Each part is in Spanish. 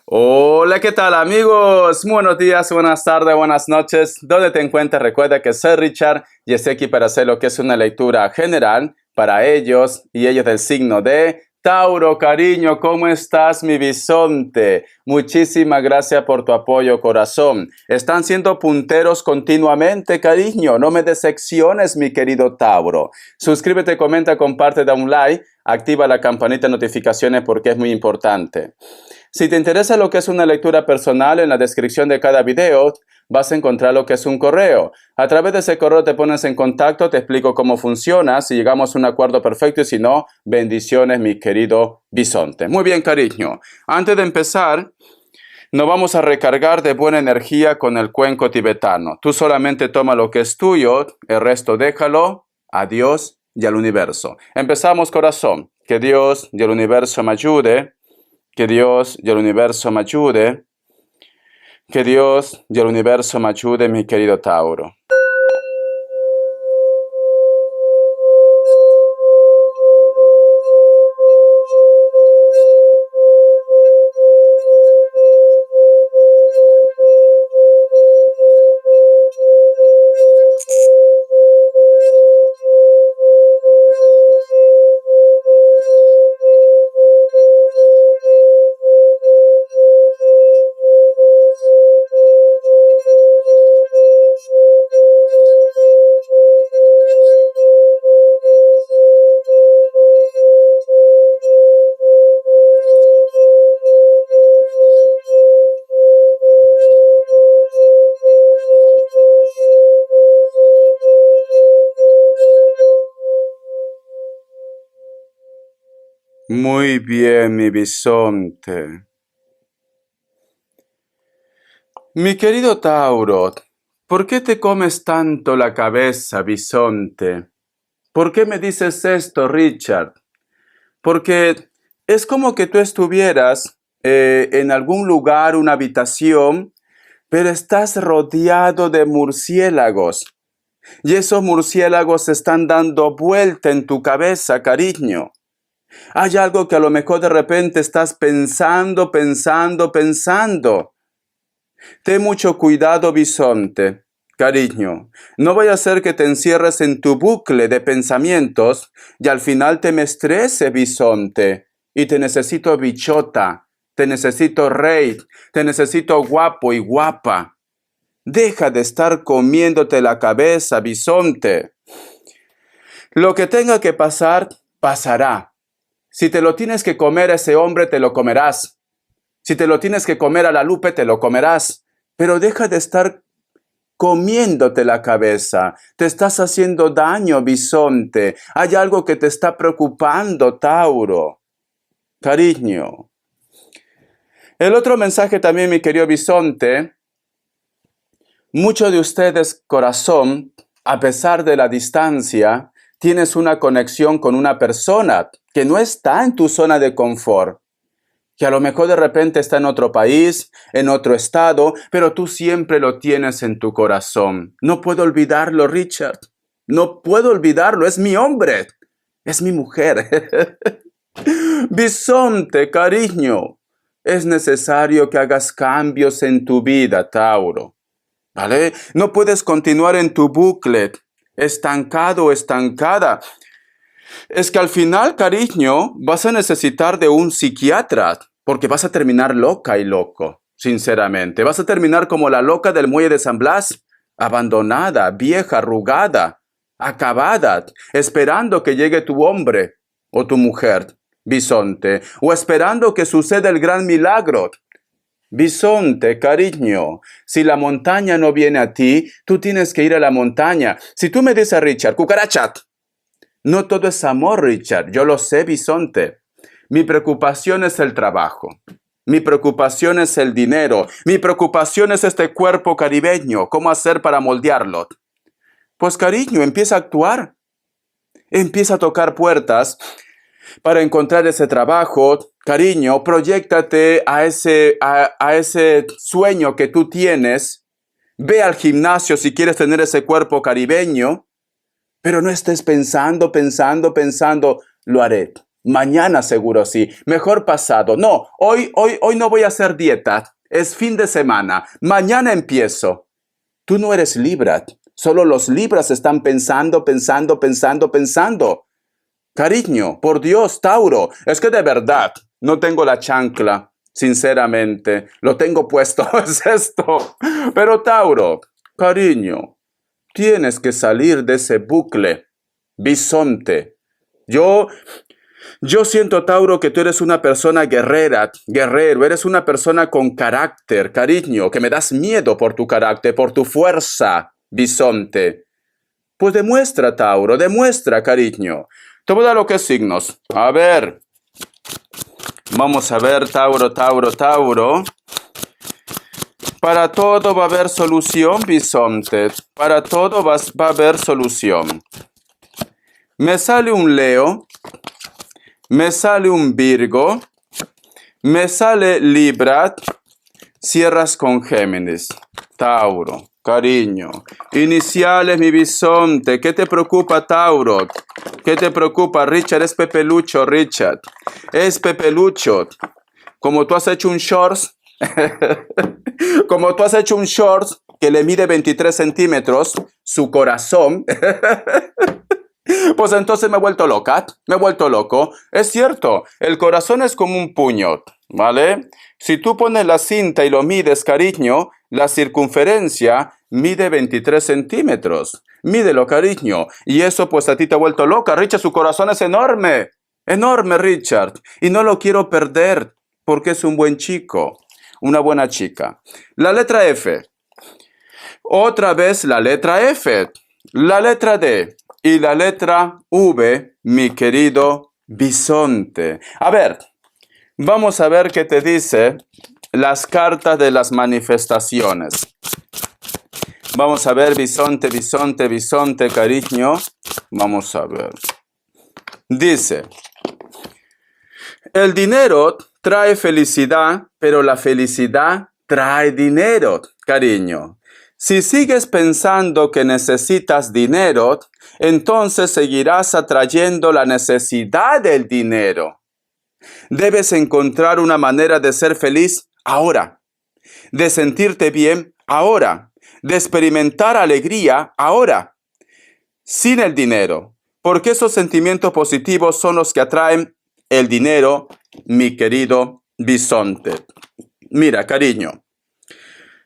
Hola, ¿qué tal amigos? Buenos días, buenas tardes, buenas noches. ¿Dónde te encuentras? Recuerda que soy Richard y estoy aquí para hacer lo que es una lectura general para ellos y ellos del signo de Tauro. Cariño, ¿cómo estás, mi bisonte? Muchísimas gracias por tu apoyo, corazón. Están siendo punteros continuamente, cariño. No me decepciones, mi querido Tauro. Suscríbete, comenta, comparte, da un like, activa la campanita de notificaciones porque es muy importante. Si te interesa lo que es una lectura personal, en la descripción de cada video vas a encontrar lo que es un correo. A través de ese correo te pones en contacto, te explico cómo funciona, si llegamos a un acuerdo perfecto y si no, bendiciones, mi querido bisonte. Muy bien, cariño. Antes de empezar, nos vamos a recargar de buena energía con el cuenco tibetano. Tú solamente toma lo que es tuyo, el resto déjalo a Dios y al universo. Empezamos, corazón. Que Dios y el universo me ayude. Que Dios y el universo me ayude. Que Dios y el universo me ayude, mi querido Tauro. Muy bien, mi bisonte. Mi querido Tauro, ¿por qué te comes tanto la cabeza, bisonte? ¿Por qué me dices esto, Richard? Porque es como que tú estuvieras en algún lugar, una habitación, pero estás rodeado de murciélagos. Y esos murciélagos están dando vuelta en tu cabeza, cariño. Hay algo que a lo mejor de repente estás pensando. Ten mucho cuidado, bisonte. Cariño, no vaya a ser que te encierres en tu bucle de pensamientos y al final te me estrese, bisonte. Y te necesito bichota, te necesito rey, te necesito guapo y guapa. Deja de estar comiéndote la cabeza, bisonte. Lo que tenga que pasar, pasará. Si te lo tienes que comer a ese hombre, te lo comerás. Si te lo tienes que comer a la Lupe, te lo comerás. Pero deja de estar comiéndote la cabeza. Te estás haciendo daño, bisonte. Hay algo que te está preocupando, Tauro. Cariño. El otro mensaje también, mi querido bisonte. Muchos de ustedes, corazón, a pesar de la distancia, tienes una conexión con una persona que no está en tu zona de confort, que a lo mejor de repente está en otro país, en otro estado, pero tú siempre lo tienes en tu corazón. No puedo olvidarlo, Richard. No puedo olvidarlo. Es mi hombre. Es mi mujer. Bisonte, cariño. Es necesario que hagas cambios en tu vida, Tauro. ¿Vale? No puedes continuar en tu bucle, estancado o estancada. Es que al final, cariño, vas a necesitar de un psiquiatra, porque vas a terminar loca y loco, sinceramente. Vas a terminar como la loca del muelle de San Blas, abandonada, vieja, arrugada, acabada, esperando que llegue tu hombre o tu mujer, bisonte, o esperando que suceda el gran milagro. Bisonte, cariño, si la montaña no viene a ti, tú tienes que ir a la montaña. Si tú me dices, Richard, cucarachat, no todo es amor, Richard, yo lo sé, bisonte. Mi preocupación es el trabajo. Mi preocupación es el dinero. Mi preocupación es este cuerpo caribeño. ¿Cómo hacer para moldearlo? Pues, cariño, empieza a actuar. Empieza a tocar puertas para encontrar ese trabajo. Cariño, proyéctate a ese sueño que tú tienes. Ve al gimnasio si quieres tener ese cuerpo caribeño. Pero no estés pensando, lo haré. Mañana seguro sí. Mejor pasado. No, hoy no voy a hacer dieta. Es fin de semana. Mañana empiezo. Tú no eres Libra. Solo los Libras están pensando. Cariño, por Dios, Tauro, es que de verdad no tengo la chancla, sinceramente. Lo tengo puesto, es esto. Pero Tauro, cariño, tienes que salir de ese bucle. Bisonte. Yo siento, Tauro, que tú eres una persona guerrero, eres una persona con carácter, cariño, que me das miedo por tu carácter, por tu fuerza, bisonte. Pues demuestra, Tauro, demuestra, cariño. Te voy a dar lo que es signos. A ver. Vamos a ver, Tauro. Para todo va a haber solución, bisonte. Para todo va a haber solución. Me sale un Leo. Me sale un Virgo. Me sale Libra. Cierras con Géminis. Tauro. Cariño, iniciales, mi bisonte. ¿Qué te preocupa, Tauro? ¿Qué te preocupa, Richard? Es Pepelucho, Richard. Es Pepelucho. Como tú has hecho un shorts, que le mide 23 centímetros, su corazón, pues entonces me he vuelto loca, me he vuelto loco. Es cierto, el corazón es como un puño, ¿vale? Si tú pones la cinta y lo mides, cariño, la circunferencia mide 23 centímetros. Mídelo, cariño. Y eso pues a ti te ha vuelto loca. Richard, su corazón es enorme. Enorme, Richard. Y no lo quiero perder porque es un buen chico. Una buena chica. La letra F. Otra vez la letra F. La letra D. Y la letra V, mi querido bisonte. A ver, vamos a ver qué te dice las cartas de las manifestaciones. Vamos a ver, bisonte, cariño. Vamos a ver. Dice, el dinero trae felicidad, pero la felicidad trae dinero, cariño. Si sigues pensando que necesitas dinero, entonces seguirás atrayendo la necesidad del dinero. Debes encontrar una manera de ser feliz ahora, de sentirte bien ahora, de experimentar alegría ahora, sin el dinero, porque esos sentimientos positivos son los que atraen el dinero, mi querido bisonte. Mira, cariño,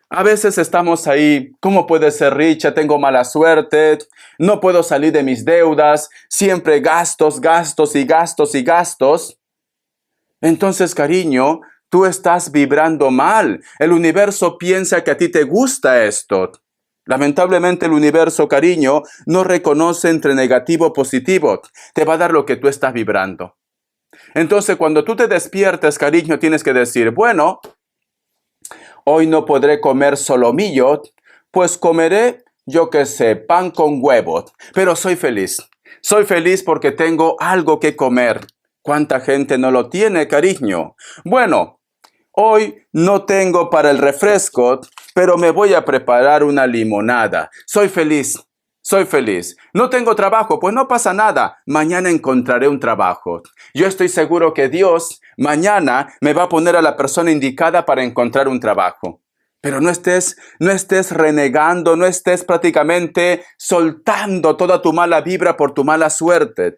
a veces estamos ahí, ¿cómo puede ser, Richa? Tengo mala suerte, no puedo salir de mis deudas, siempre gastos. Entonces, cariño, tú estás vibrando mal. El universo piensa que a ti te gusta esto. Lamentablemente el universo, cariño, no reconoce entre negativo y positivo. Te va a dar lo que tú estás vibrando. Entonces, cuando tú te despiertes, cariño, tienes que decir, bueno, hoy no podré comer solomillo, pues comeré, yo qué sé, pan con huevo. Pero soy feliz. Soy feliz porque tengo algo que comer. ¿Cuánta gente no lo tiene, cariño? Bueno, hoy no tengo para el refresco, pero me voy a preparar una limonada. Soy feliz. No tengo trabajo, pues no pasa nada. Mañana encontraré un trabajo. Yo estoy seguro que Dios mañana me va a poner a la persona indicada para encontrar un trabajo. Pero no estés renegando, no estés prácticamente soltando toda tu mala vibra por tu mala suerte.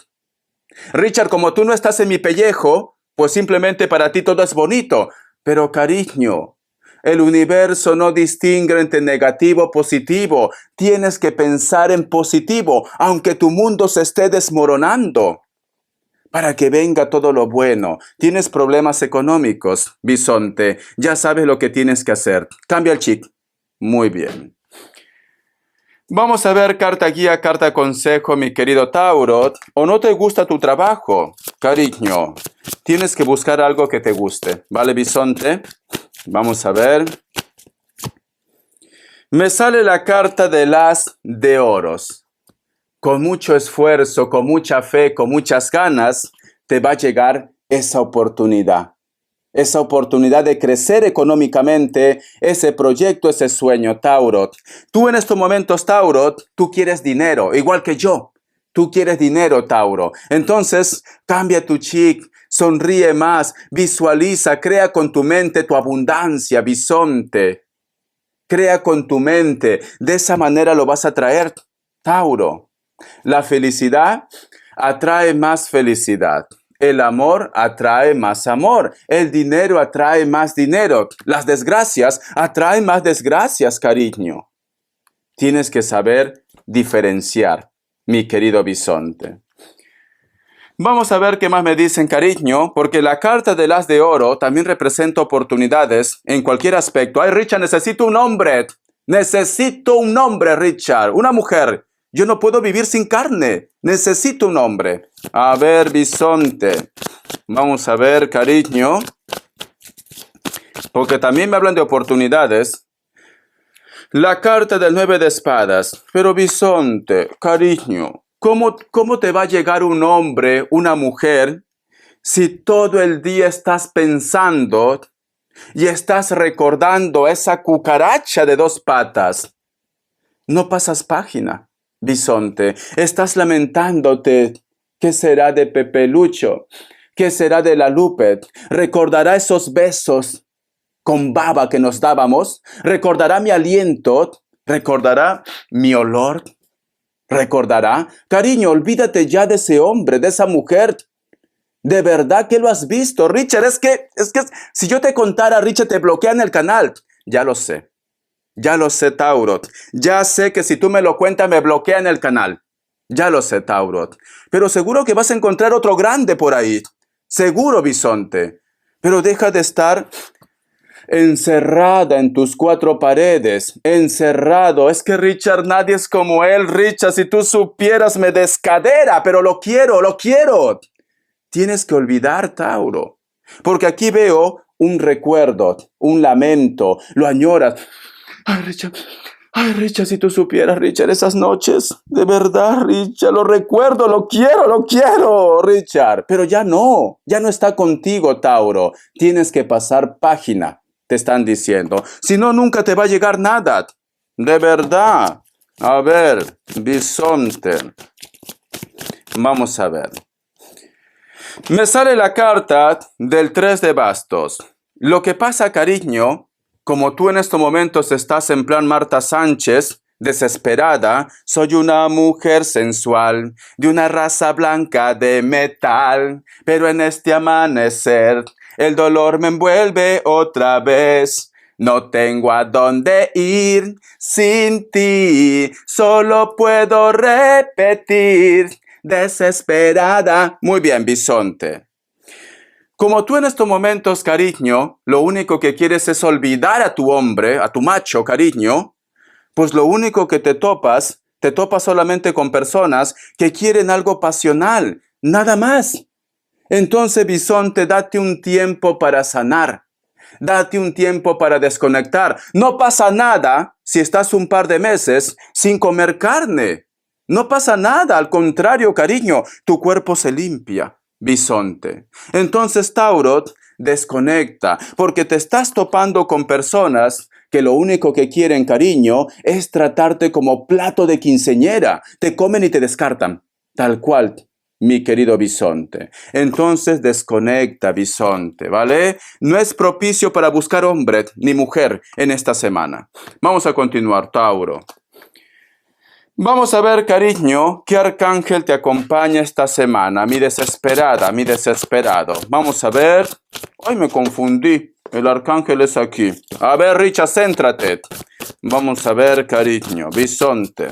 Richard, como tú no estás en mi pellejo, pues simplemente para ti todo es bonito. Pero cariño, el universo no distingue entre negativo y positivo. Tienes que pensar en positivo, aunque tu mundo se esté desmoronando, para que venga todo lo bueno. Tienes problemas económicos, bisonte. Ya sabes lo que tienes que hacer. Cambia el chip. Muy bien. Vamos a ver carta guía, carta consejo, mi querido Tauro. ¿O no te gusta tu trabajo? Cariño, tienes que buscar algo que te guste. ¿Vale, bisonte? Vamos a ver. Me sale la carta del as de oros. Con mucho esfuerzo, con mucha fe, con muchas ganas, te va a llegar esa oportunidad. Esa oportunidad de crecer económicamente, ese proyecto, ese sueño, Tauro. Tú en estos momentos, Tauro, tú quieres dinero, igual que yo. Tú quieres dinero, Tauro. Entonces, cambia tu chip, sonríe más, visualiza, crea con tu mente tu abundancia, bisonte. Crea con tu mente. De esa manera lo vas a traer, Tauro. La felicidad atrae más felicidad. El amor atrae más amor. El dinero atrae más dinero. Las desgracias atraen más desgracias, cariño. Tienes que saber diferenciar, mi querido bisonte. Vamos a ver qué más me dicen, cariño, porque la carta del as de oro también representa oportunidades en cualquier aspecto. Ay, Richard, necesito un hombre. Necesito un hombre, Richard. Una mujer. Yo no puedo vivir sin carne. Necesito un hombre. A ver, bisonte. Vamos a ver, cariño. Porque también me hablan de oportunidades. La carta del 9 de espadas. Pero bisonte, cariño, ¿cómo te va a llegar un hombre, una mujer, si todo el día estás pensando y estás recordando esa cucaracha de 2 patas? No pasas página, bisonte. Estás lamentándote. ¿Qué será de Pepe Lucho? ¿Qué será de la Lupe? ¿Recordará esos besos con baba que nos dábamos? ¿Recordará mi aliento? ¿Recordará mi olor? ¿Recordará? Cariño, olvídate ya de ese hombre, de esa mujer. ¿De verdad que lo has visto, Richard? Es que si yo te contara, Richard, te bloquean el canal. Ya lo sé, Tauro. Ya sé que si tú me lo cuentas, me bloquean el canal. Ya lo sé, Tauro. Pero seguro que vas a encontrar otro grande por ahí. Seguro, bisonte. Pero deja de estar encerrada en tus 4 paredes, encerrado. Es que Richard, nadie es como él, Richard. Si tú supieras, me descadera, pero lo quiero. Tienes que olvidar, Tauro, porque aquí veo un recuerdo, un lamento, lo añoras. Ay, Richard, si tú supieras, Richard, esas noches, de verdad, Richard, lo recuerdo, lo quiero, Richard. Pero ya no está contigo, Tauro. Tienes que pasar página, te están diciendo. Si no, nunca te va a llegar nada. De verdad. A ver, bisonte. Vamos a ver. Me sale la carta del 3 de bastos. Lo que pasa, cariño, como tú en estos momentos estás en plan Marta Sánchez, desesperada, soy una mujer sensual, de una raza blanca de metal, pero en este amanecer el dolor me envuelve otra vez. No tengo a dónde ir sin ti, solo puedo repetir, desesperada. Muy bien, bisonte. Como tú en estos momentos, cariño, lo único que quieres es olvidar a tu hombre, a tu macho, cariño, pues lo único que te topas solamente con personas que quieren algo pasional, nada más. Entonces, bisonte, date un tiempo para sanar. Date un tiempo para desconectar. No pasa nada si estás un par de meses sin comer carne. No pasa nada, al contrario, cariño, tu cuerpo se limpia, bisonte. Entonces, Tauro, desconecta, porque te estás topando con personas que lo único que quieren, cariño, es tratarte como plato de quinceñera. Te comen y te descartan, tal cual, mi querido bisonte. Entonces desconecta, bisonte, ¿vale? No es propicio para buscar hombre ni mujer en esta semana. Vamos a continuar, Tauro. Vamos a ver, cariño, qué arcángel te acompaña esta semana. Mi desesperada, mi desesperado. Vamos a ver. Ay, me confundí. El arcángel es aquí. A ver, Richard, céntrate. Vamos a ver, cariño, bisonte.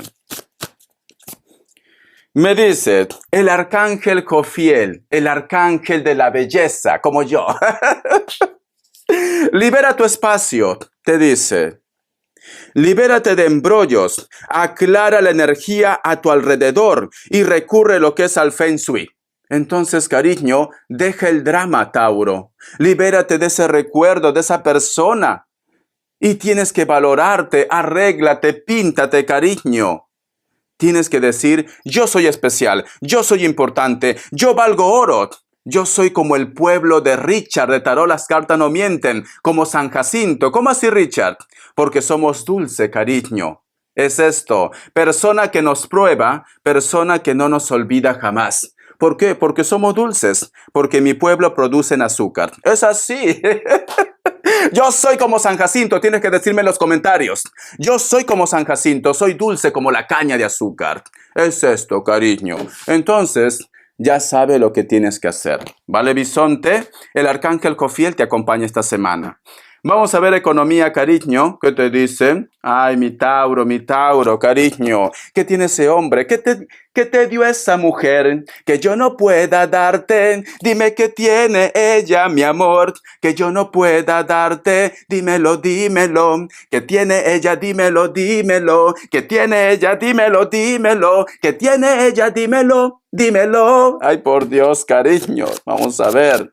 Me dice, el arcángel Jofiel, el arcángel de la belleza, como yo. Libera tu espacio, te dice. Libérate de embrollos, aclara la energía a tu alrededor y recurre lo que es al Feng Shui. Entonces, cariño, deja el drama, Tauro. Libérate de ese recuerdo, de esa persona. Y tienes que valorarte, arréglate, píntate, cariño. Tienes que decir, yo soy especial, yo soy importante, yo valgo oro. Yo soy como el pueblo de Richard de Tarot, las cartas no mienten, como San Jacinto. ¿Cómo así, Richard? Porque somos dulce, cariño. es esto. Persona que nos prueba, persona que no nos olvida jamás. ¿Por qué? Porque somos dulces, porque mi pueblo produce azúcar. Es así. Yo soy como San Jacinto, tienes que decirme en los comentarios. Yo soy como San Jacinto, soy dulce como la caña de azúcar. Es esto, cariño. Entonces, ya sabe lo que tienes que hacer. ¿Vale, bisonte? El arcángel Jofiel te acompaña esta semana. Vamos a ver economía, cariño. ¿Qué te dice? Ay, mi Tauro, cariño. ¿Qué tiene ese hombre? ¿Qué te dio esa mujer que yo no pueda darte? Dime qué tiene ella, mi amor, que yo no pueda darte. Dímelo, dímelo. ¿Qué tiene ella? Dímelo, dímelo. ¿Qué tiene ella? Dímelo, dímelo. ¿Qué tiene ella? Dímelo, dímelo. Ay, por Dios, cariño. Vamos a ver.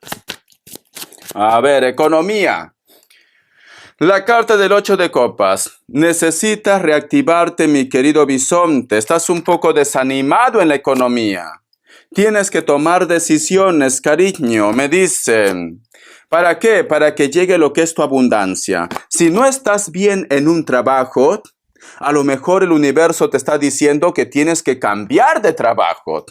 A ver, economía. La carta del 8 de copas. Necesitas reactivarte, mi querido bisonte. Estás un poco desanimado en la economía. Tienes que tomar decisiones, cariño, me dicen. ¿Para qué? Para que llegue lo que es tu abundancia. Si no estás bien en un trabajo, a lo mejor el universo te está diciendo que tienes que cambiar de trabajo.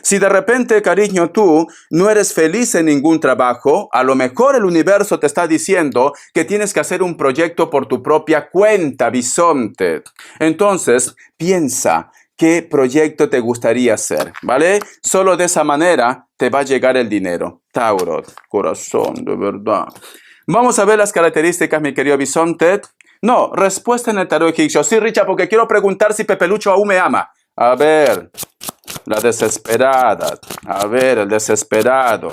Si de repente, cariño, tú no eres feliz en ningún trabajo, a lo mejor el universo te está diciendo que tienes que hacer un proyecto por tu propia cuenta, bisonte. Entonces, piensa qué proyecto te gustaría hacer, ¿vale? Solo de esa manera te va a llegar el dinero. Tauro, corazón, de verdad. Vamos a ver las características, mi querido bisonte. No, respuesta en el tarot egipcio. Sí, Richard, porque quiero preguntar si Pepelucho aún me ama. A ver, la desesperada. A ver, el desesperado.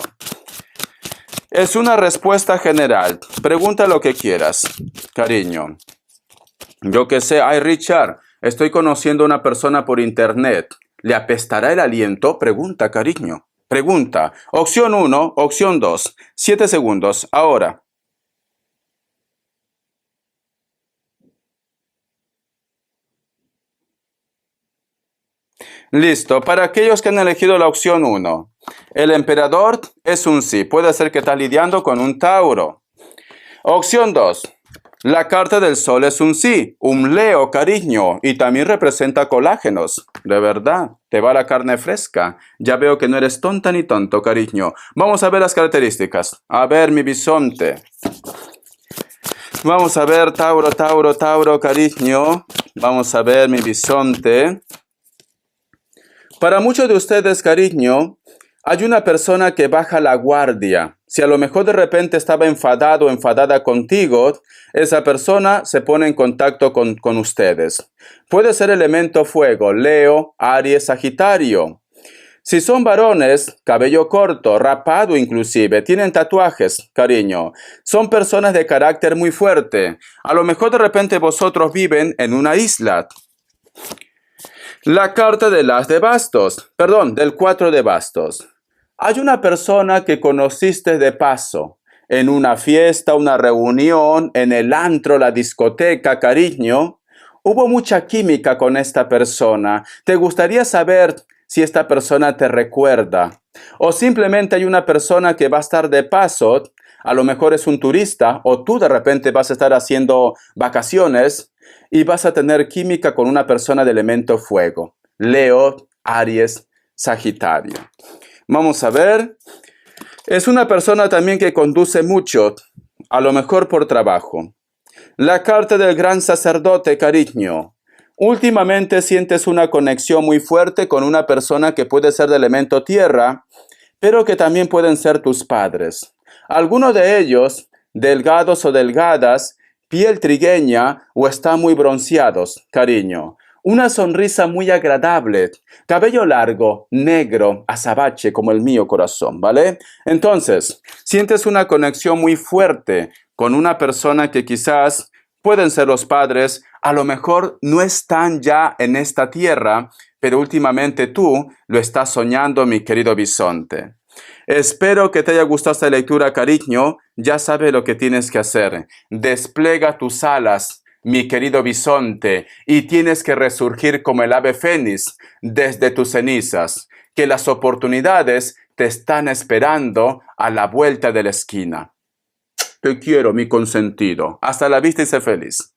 Es una respuesta general. Pregunta lo que quieras, cariño. Yo qué sé. Ay, Richard, estoy conociendo a una persona por internet. ¿Le apestará el aliento? Pregunta, cariño. Pregunta. Opción 1, opción 2. 7 segundos. Ahora. Listo, para aquellos que han elegido la opción 1, el emperador es un sí, puede ser que estás lidiando con un Tauro. Opción 2, la carta del sol es un sí, un Leo, cariño, y también representa colágenos, de verdad, te va la carne fresca, ya veo que no eres tonta ni tonto, cariño. Vamos a ver las características, a ver mi bisonte. Vamos a ver, Tauro, cariño, vamos a ver mi bisonte. Para muchos de ustedes, cariño, hay una persona que baja la guardia. Si a lo mejor de repente estaba enfadado o enfadada contigo, esa persona se pone en contacto con ustedes. Puede ser elemento fuego, Leo, Aries, Sagitario. Si son varones, cabello corto, rapado inclusive, tienen tatuajes, cariño, son personas de carácter muy fuerte. A lo mejor de repente vosotros viven en una isla. La carta del as de bastos, del 4 de bastos. Hay una persona que conociste de paso, en una fiesta, una reunión, en el antro, la discoteca, cariño. Hubo mucha química con esta persona. ¿Te gustaría saber si esta persona te recuerda? O simplemente hay una persona que va a estar de paso, a lo mejor es un turista, o tú de repente vas a estar haciendo vacaciones, y vas a tener química con una persona de elemento fuego. Leo, Aries, Sagitario. Vamos a ver. Es una persona también que conduce mucho, a lo mejor por trabajo. La carta del gran sacerdote, cariño. Últimamente sientes una conexión muy fuerte con una persona que puede ser de elemento tierra, pero que también pueden ser tus padres. Algunos de ellos, delgados o delgadas, piel trigueña o están muy bronceados, cariño. Una sonrisa muy agradable, cabello largo, negro, azabache como el mío, corazón, ¿vale? Entonces, sientes una conexión muy fuerte con una persona que quizás pueden ser los padres, a lo mejor no están ya en esta tierra, pero últimamente tú lo estás soñando, mi querido bisonte. Espero que te haya gustado esta lectura, cariño. Ya sabes lo que tienes que hacer. Desplega tus alas, mi querido bisonte, y tienes que resurgir como el ave fénix desde tus cenizas, que las oportunidades te están esperando a la vuelta de la esquina. Te quiero, mi consentido. Hasta la vista y sé feliz.